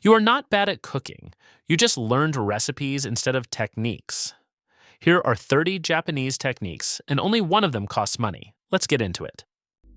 You are not bad at cooking. You just learned recipes instead of techniques. Here are 30 Japanese techniques, and only one of them costs money. Let's get into it.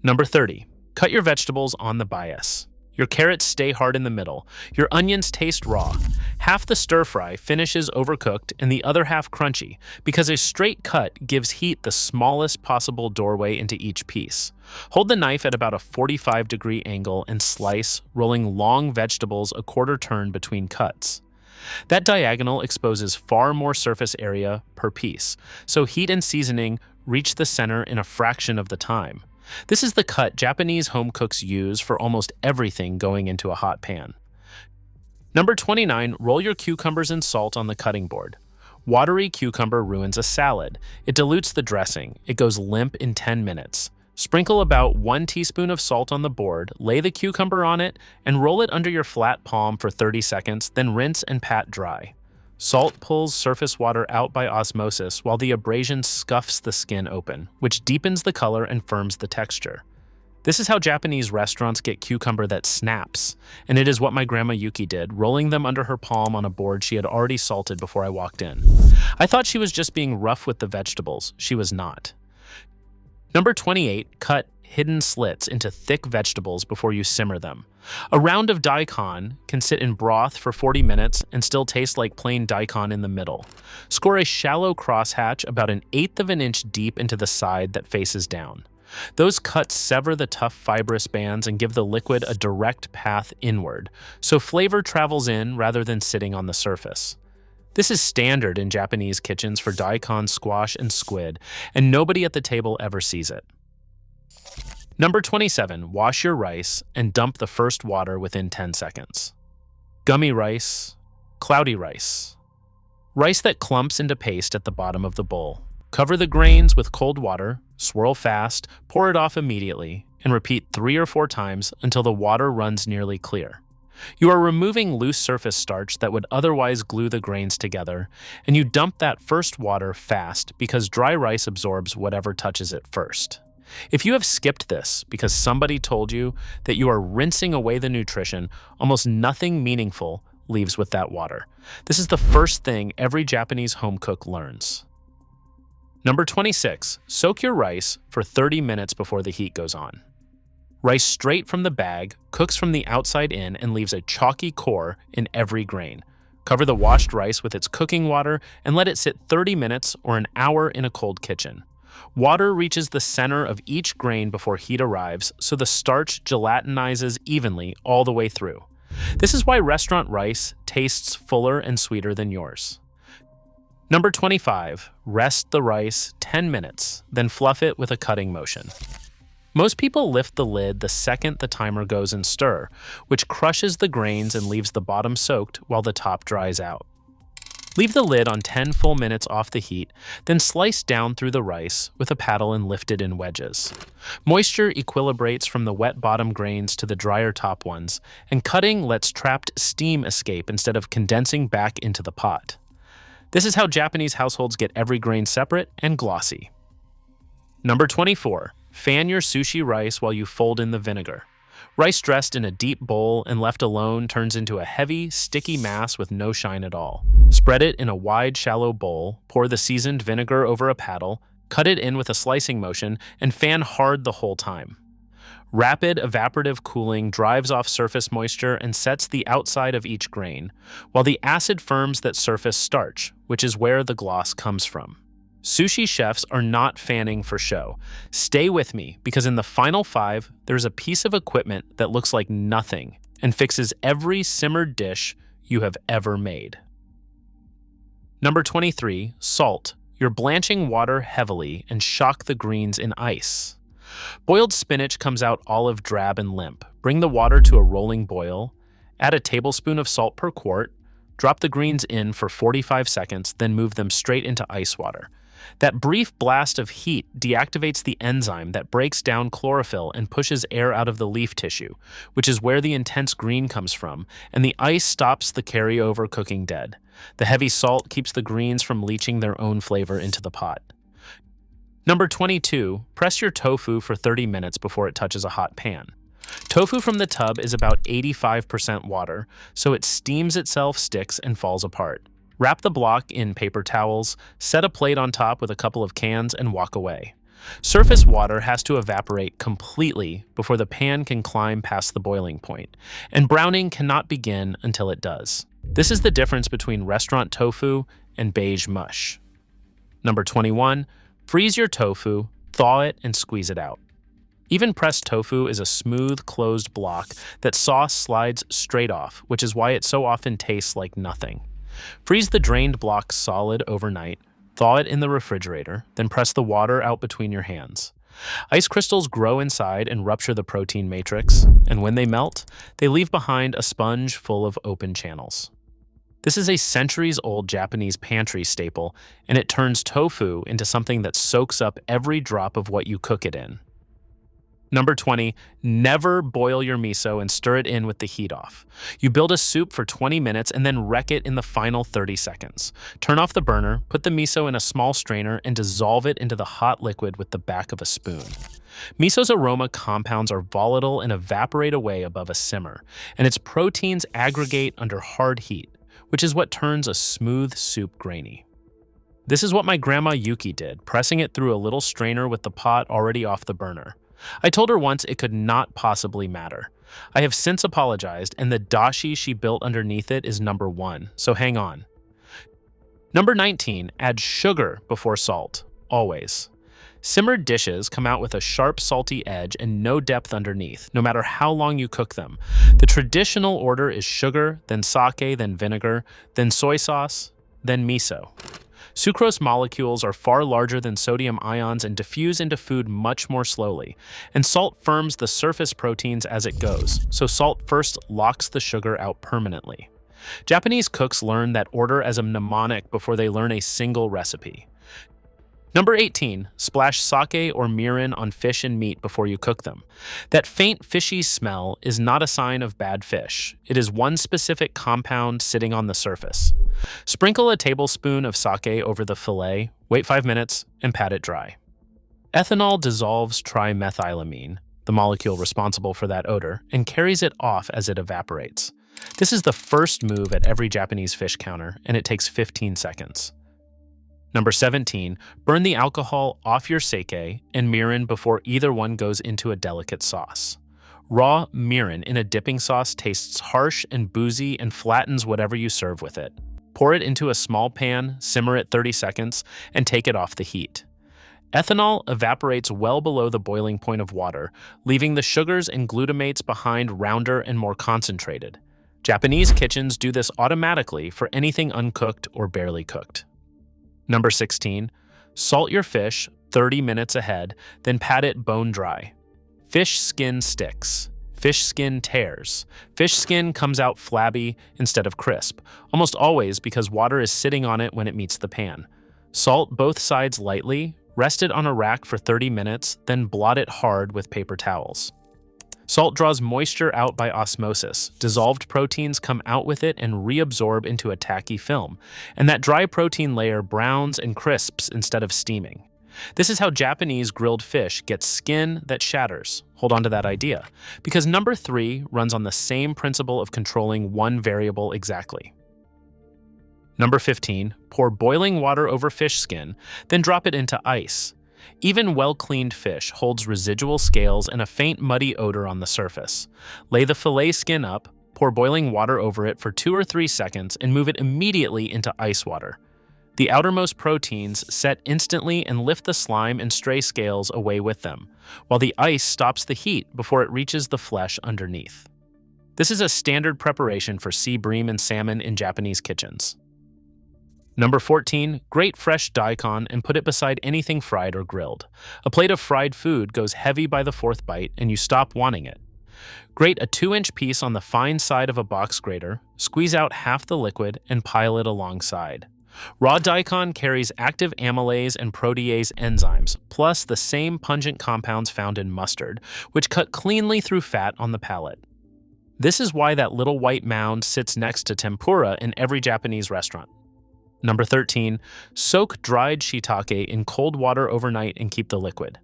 Number 30. Cut your vegetables on the bias. Your carrots stay hard in the middle. Your onions taste raw. Half the stir-fry finishes overcooked and the other half crunchy because a straight cut gives heat the smallest possible doorway into each piece. Hold the knife at about a 45-degree angle and slice, rolling long vegetables a quarter turn between cuts. That diagonal exposes far more surface area per piece, so heat and seasoning reach the center in a fraction of the time. This is the cut Japanese home cooks use for almost everything going into a hot pan. Number 29, roll your cucumbers in salt on the cutting board. Watery cucumber ruins a salad. It dilutes the dressing. It goes limp in 10 minutes. Sprinkle about 1 teaspoon of salt on the board, lay the cucumber on it, and roll it under your flat palm for 30 seconds, then rinse and pat dry. Salt pulls surface water out by osmosis while the abrasion scuffs the skin open, which deepens the color and firms the texture. This is how Japanese restaurants get cucumber that snaps, and it is what my grandma Yuki did, rolling them under her palm on a board she had already salted before I walked in. I thought she was just being rough with the vegetables. She was not. Number 28, cut hidden slits into thick vegetables before you simmer them. A round of daikon can sit in broth for 40 minutes and still taste like plain daikon in the middle. Score a shallow crosshatch about 1/8 of an inch deep into the side that faces down. Those cuts sever the tough fibrous bands and give the liquid a direct path inward, so flavor travels in rather than sitting on the surface. This is standard in Japanese kitchens for daikon, squash, and squid, and nobody at the table ever sees it. Number 27, wash your rice and dump the first water within 10 seconds. Gummy rice, cloudy rice. Rice that clumps into paste at the bottom of the bowl. Cover the grains with cold water, swirl fast, pour it off immediately, and repeat 3 or 4 times until the water runs nearly clear. You are removing loose surface starch that would otherwise glue the grains together, and you dump that first water fast because dry rice absorbs whatever touches it first. If you have skipped this because somebody told you that you are rinsing away the nutrition, almost nothing meaningful leaves with that water. This is the first thing every Japanese home cook learns. Number 26, soak your rice for 30 minutes before the heat goes on. Rice straight from the bag, cooks from the outside in, and leaves a chalky core in every grain. Cover the washed rice with its cooking water and let it sit 30 minutes or an hour in a cold kitchen. Water reaches the center of each grain before heat arrives, so the starch gelatinizes evenly all the way through. This is why restaurant rice tastes fuller and sweeter than yours. Number 25, rest the rice 10 minutes, then fluff it with a cutting motion. Most people lift the lid the second the timer goes and stir, which crushes the grains and leaves the bottom soaked while the top dries out. Leave the lid on 10 full minutes off the heat, then slice down through the rice with a paddle and lift it in wedges. Moisture equilibrates from the wet bottom grains to the drier top ones, and cutting lets trapped steam escape instead of condensing back into the pot. This is how Japanese households get every grain separate and glossy. Number 24. Fan your sushi rice while you fold in the vinegar. Rice dressed in a deep bowl and left alone turns into a heavy, sticky mass with no shine at all. Spread it in a wide, shallow bowl, pour the seasoned vinegar over a paddle, cut it in with a slicing motion, and fan hard the whole time. Rapid evaporative cooling drives off surface moisture and sets the outside of each grain, while the acid firms that surface starch, which is where the gloss comes from. Sushi chefs are not fanning for show. Stay with me, because in the final 5, there's a piece of equipment that looks like nothing and fixes every simmered dish you have ever made. Number 23, salt. You're blanching water heavily and shock the greens in ice. Boiled spinach comes out olive drab and limp. Bring the water to a rolling boil. Add a tablespoon of salt per quart. Drop the greens in for 45 seconds, then move them straight into ice water. That brief blast of heat deactivates the enzyme that breaks down chlorophyll and pushes air out of the leaf tissue, which is where the intense green comes from, and the ice stops the carryover cooking dead. The heavy salt keeps the greens from leaching their own flavor into the pot. Number 22, press your tofu for 30 minutes before it touches a hot pan. Tofu from the tub is about 85% water, so it steams itself, sticks, and falls apart. Wrap the block in paper towels, set a plate on top with a couple of cans, and walk away. Surface water has to evaporate completely before the pan can climb past the boiling point, and browning cannot begin until it does. This is the difference between restaurant tofu and beige mush. Number 21, freeze your tofu, thaw it, and squeeze it out. Even pressed tofu is a smooth, closed block that sauce slides straight off, which is why it so often tastes like nothing. Freeze the drained block solid overnight, thaw it in the refrigerator, then press the water out between your hands. Ice crystals grow inside and rupture the protein matrix, and when they melt, they leave behind a sponge full of open channels. This is a centuries-old Japanese pantry staple, and it turns tofu into something that soaks up every drop of what you cook it in. Number 20, never boil your miso and stir it in with the heat off. You build a soup for 20 minutes and then wreck it in the final 30 seconds. Turn off the burner, put the miso in a small strainer, and dissolve it into the hot liquid with the back of a spoon. Miso's aroma compounds are volatile and evaporate away above a simmer, and its proteins aggregate under hard heat, which is what turns a smooth soup grainy. This is what my grandma Yuki did, pressing it through a little strainer with the pot already off the burner. I told her once it could not possibly matter. I have since apologized, and the dashi she built underneath it is number 1, so hang on. Number 19, add sugar before salt, always. Simmered dishes come out with a sharp, salty edge and no depth underneath, no matter how long you cook them. The traditional order is sugar, then sake, then vinegar, then soy sauce, then miso. Sucrose molecules are far larger than sodium ions and diffuse into food much more slowly, and salt firms the surface proteins as it goes, so salt first locks the sugar out permanently. Japanese cooks learn that order as a mnemonic before they learn a single recipe. Number 18, splash sake or mirin on fish and meat before you cook them. That faint fishy smell is not a sign of bad fish. It is one specific compound sitting on the surface. Sprinkle a tablespoon of sake over the fillet, wait 5 minutes, and pat it dry. Ethanol dissolves trimethylamine, the molecule responsible for that odor, and carries it off as it evaporates. This is the first move at every Japanese fish counter, and it takes 15 seconds. Number 17, burn the alcohol off your sake and mirin before either one goes into a delicate sauce. Raw mirin in a dipping sauce tastes harsh and boozy and flattens whatever you serve with it. Pour it into a small pan, simmer it 30 seconds, and take it off the heat. Ethanol evaporates well below the boiling point of water, leaving the sugars and glutamates behind rounder and more concentrated. Japanese kitchens do this automatically for anything uncooked or barely cooked. Number 16, salt your fish 30 minutes ahead, then pat it bone dry. Fish skin sticks. Fish skin tears. Fish skin comes out flabby instead of crisp, almost always because water is sitting on it when it meets the pan. Salt both sides lightly, rest it on a rack for 30 minutes, then blot it hard with paper towels. Salt draws moisture out by osmosis. Dissolved proteins come out with it and reabsorb into a tacky film, and that dry protein layer browns and crisps instead of steaming. This is how Japanese grilled fish gets skin that shatters. Hold on to that idea, because number 3 runs on the same principle of controlling one variable exactly. Number 15, pour boiling water over fish skin, then drop it into ice. Even well-cleaned fish holds residual scales and a faint muddy odor on the surface. Lay the fillet skin up, pour boiling water over it for 2 or 3 seconds, and move it immediately into ice water. The outermost proteins set instantly and lift the slime and stray scales away with them, while the ice stops the heat before it reaches the flesh underneath. This is a standard preparation for sea bream and salmon in Japanese kitchens. Number 14, grate fresh daikon and put it beside anything fried or grilled. A plate of fried food goes heavy by the 4th bite and you stop wanting it. Grate a 2-inch piece on the fine side of a box grater, squeeze out half the liquid, and pile it alongside. Raw daikon carries active amylase and protease enzymes, plus the same pungent compounds found in mustard, which cut cleanly through fat on the palate. This is why that little white mound sits next to tempura in every Japanese restaurant. Number 13, soak dried shiitake in cold water overnight and keep the liquid.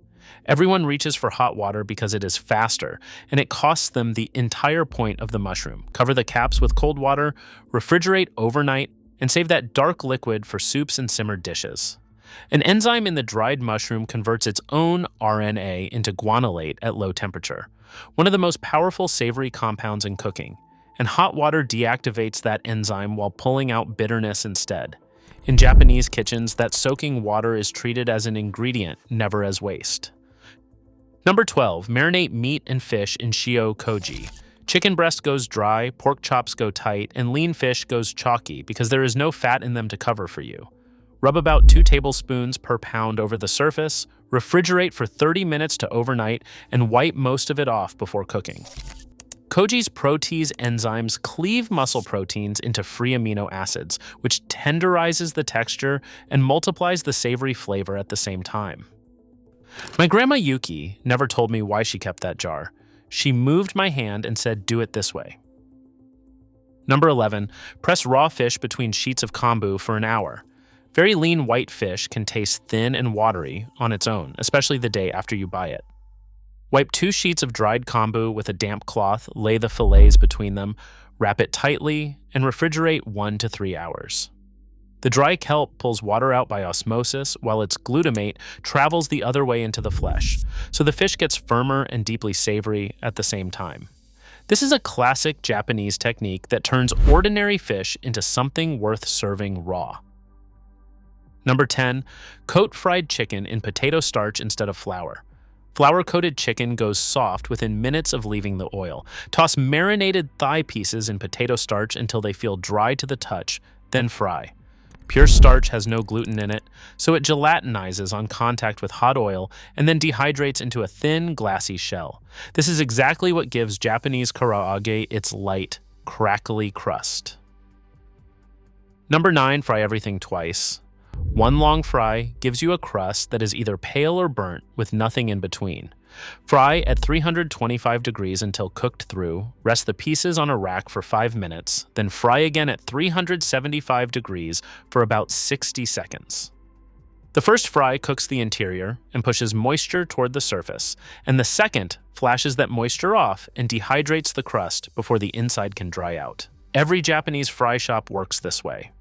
Everyone reaches for hot water because it is faster, and it costs them the entire point of the mushroom. Cover the caps with cold water, refrigerate overnight, and save that dark liquid for soups and simmered dishes. An enzyme in the dried mushroom converts its own RNA into guanylate at low temperature, one of the most powerful savory compounds in cooking, and hot water deactivates that enzyme while pulling out bitterness instead. In Japanese kitchens, that soaking water is treated as an ingredient, never as waste. Number 12, marinate meat and fish in shio koji. Chicken breast goes dry, pork chops go tight, and lean fish goes chalky because there is no fat in them to cover for you. Rub about 2 tablespoons per pound over the surface, refrigerate for 30 minutes to overnight, and wipe most of it off before cooking. Koji's protease enzymes cleave muscle proteins into free amino acids, which tenderizes the texture and multiplies the savory flavor at the same time. My grandma Yuki never told me why she kept that jar. She moved my hand and said, "Do it this way." Number 11, press raw fish between sheets of kombu for an hour. Very lean white fish can taste thin and watery on its own, especially the day after you buy it. Wipe 2 sheets of dried kombu with a damp cloth, lay the fillets between them, wrap it tightly, and refrigerate 1 to 3 hours. The dry kelp pulls water out by osmosis, while its glutamate travels the other way into the flesh, so the fish gets firmer and deeply savory at the same time. This is a classic Japanese technique that turns ordinary fish into something worth serving raw. Number 10, coat fried chicken in potato starch instead of flour. Flour-coated chicken goes soft within minutes of leaving the oil. Toss marinated thigh pieces in potato starch until they feel dry to the touch, then fry. Pure starch has no gluten in it, so it gelatinizes on contact with hot oil and then dehydrates into a thin, glassy shell. This is exactly what gives Japanese karaage its light, crackly crust. Number 9, fry everything twice. One long fry gives you a crust that is either pale or burnt with nothing in between. Fry at 325 degrees until cooked through, rest the pieces on a rack for 5 minutes, then fry again at 375 degrees for about 60 seconds. The first fry cooks the interior and pushes moisture toward the surface, and the second flashes that moisture off and dehydrates the crust before the inside can dry out. Every Japanese fry shop works this way.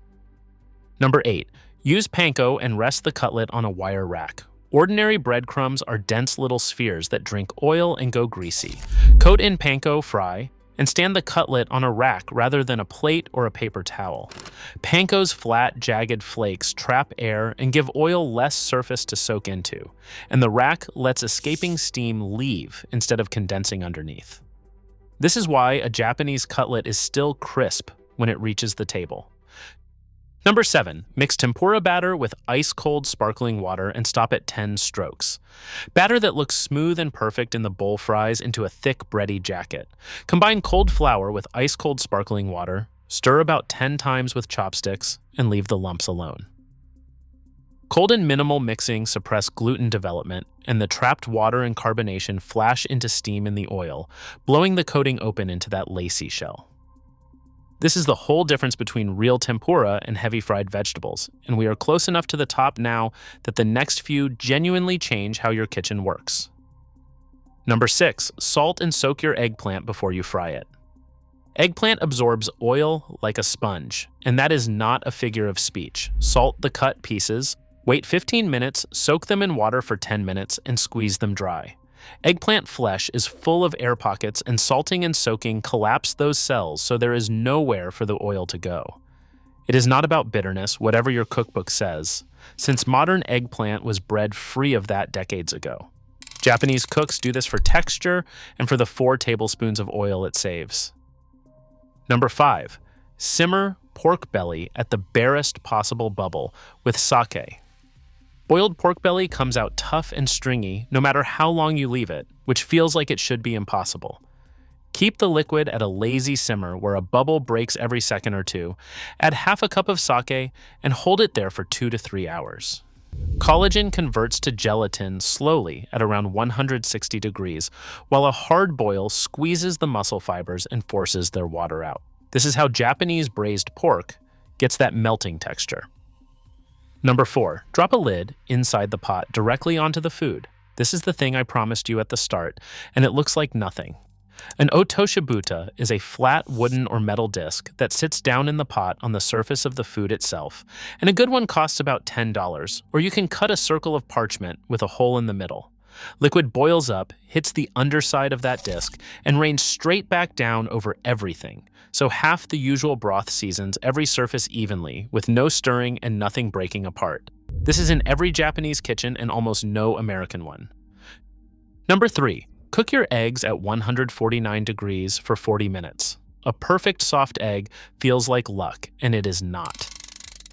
Number 8. Use panko and rest the cutlet on a wire rack. Ordinary breadcrumbs are dense little spheres that drink oil and go greasy. Coat in panko, fry, and stand the cutlet on a rack rather than a plate or a paper towel. Panko's flat, jagged flakes trap air and give oil less surface to soak into, and the rack lets escaping steam leave instead of condensing underneath. This is why a Japanese cutlet is still crisp when it reaches the table. Number 7, mix tempura batter with ice-cold sparkling water and stop at 10 strokes. Batter that looks smooth and perfect in the bowl fries into a thick, bready jacket. Combine cold flour with ice-cold sparkling water, stir about 10 times with chopsticks, and leave the lumps alone. Cold and minimal mixing suppress gluten development, and the trapped water and carbonation flash into steam in the oil, blowing the coating open into that lacy shell. This is the whole difference between real tempura and heavy fried vegetables, and we are close enough to the top now that the next few genuinely change how your kitchen works. Number 6, salt and soak your eggplant before you fry it. Eggplant absorbs oil like a sponge, and that is not a figure of speech. Salt the cut pieces, wait 15 minutes, soak them in water for 10 minutes, and squeeze them dry. Eggplant flesh is full of air pockets, and salting and soaking collapse those cells so there is nowhere for the oil to go. It is not about bitterness, whatever your cookbook says, since modern eggplant was bred free of that decades ago. Japanese cooks do this for texture and for the 4 tablespoons of oil it saves. Number 5, simmer pork belly at the barest possible bubble with sake. Boiled pork belly comes out tough and stringy no matter how long you leave it, which feels like it should be impossible. Keep the liquid at a lazy simmer where a bubble breaks every second or two, add half a cup of sake, and hold it there for 2 to 3 hours. Collagen converts to gelatin slowly at around 160 degrees, while a hard boil squeezes the muscle fibers and forces their water out. This is how Japanese braised pork gets that melting texture. Number 4, drop a lid inside the pot directly onto the food. This is the thing I promised you at the start, and it looks like nothing. An otoshibuta is a flat wooden or metal disc that sits down in the pot on the surface of the food itself, and a good one costs about $10, or you can cut a circle of parchment with a hole in the middle. Liquid boils up, hits the underside of that disc, and rains straight back down over everything, so half the usual broth seasons every surface evenly, with no stirring and nothing breaking apart. This is in every Japanese kitchen and almost no American one. Number 3. Cook your eggs at 149 degrees for 40 minutes. A perfect soft egg feels like luck, and it is not.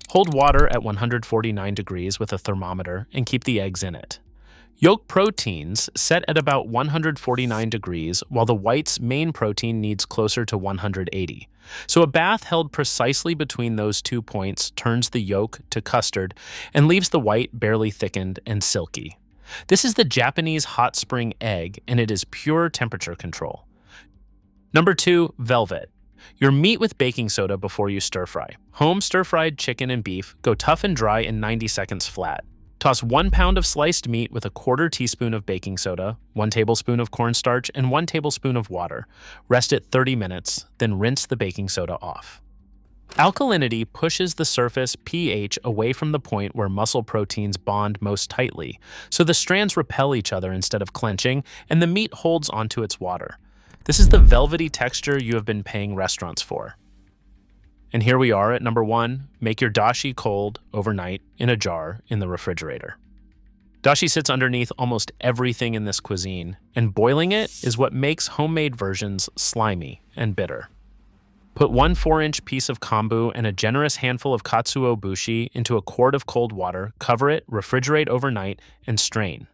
Hold water at 149 degrees with a thermometer and keep the eggs in it. Yolk proteins set at about 149 degrees, while the white's main protein needs closer to 180. So a bath held precisely between those 2 points turns the yolk to custard and leaves the white barely thickened and silky. This is the Japanese hot spring egg, and it is pure temperature control. Number 2, velvet. Your meat with baking soda before you stir fry. Home stir-fried chicken and beef go tough and dry in 90 seconds flat. Toss 1 pound of sliced meat with a quarter teaspoon of baking soda, 1 tablespoon of cornstarch, and 1 tablespoon of water. Rest it 30 minutes, then rinse the baking soda off. Alkalinity pushes the surface pH away from the point where muscle proteins bond most tightly, so the strands repel each other instead of clenching, and the meat holds onto its water. This is the velvety texture you have been paying restaurants for. And here we are at number 1, make your dashi cold overnight in a jar in the refrigerator. Dashi sits underneath almost everything in this cuisine, and boiling it is what makes homemade versions slimy and bitter. Put 1 4-inch piece of kombu and a generous handful of katsuobushi into a quart of cold water, cover it, refrigerate overnight, and strain.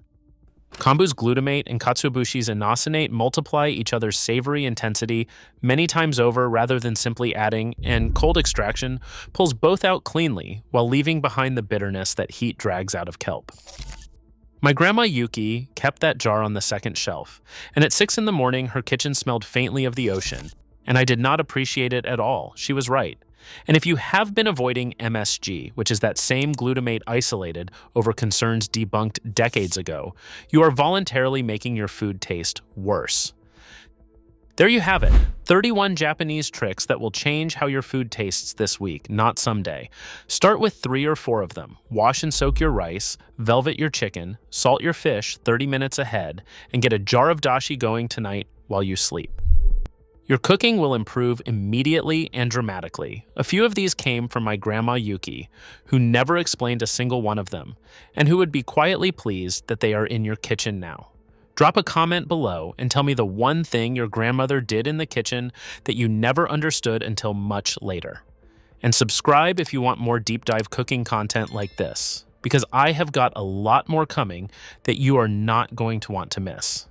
Kombu's glutamate and katsuobushi's inositol multiply each other's savory intensity many times over rather than simply adding, and cold extraction pulls both out cleanly while leaving behind the bitterness that heat drags out of kelp. My grandma Yuki kept that jar on the second shelf, and at 6 in the morning her kitchen smelled faintly of the ocean. And I did not appreciate it at all. She was right. And if you have been avoiding MSG, which is that same glutamate isolated over concerns debunked decades ago, you are voluntarily making your food taste worse. There you have it, 31 Japanese tricks that will change how your food tastes this week, not someday. Start with 3 or 4 of them. Wash and soak your rice, velvet your chicken, salt your fish 30 minutes ahead, and get a jar of dashi going tonight while you sleep. Your cooking will improve immediately and dramatically. A few of these came from my grandma Yuki, who never explained a single one of them, and who would be quietly pleased that they are in your kitchen now. Drop a comment below and tell me the one thing your grandmother did in the kitchen that you never understood until much later. And subscribe if you want more deep dive cooking content like this, because I have got a lot more coming that you are not going to want to miss.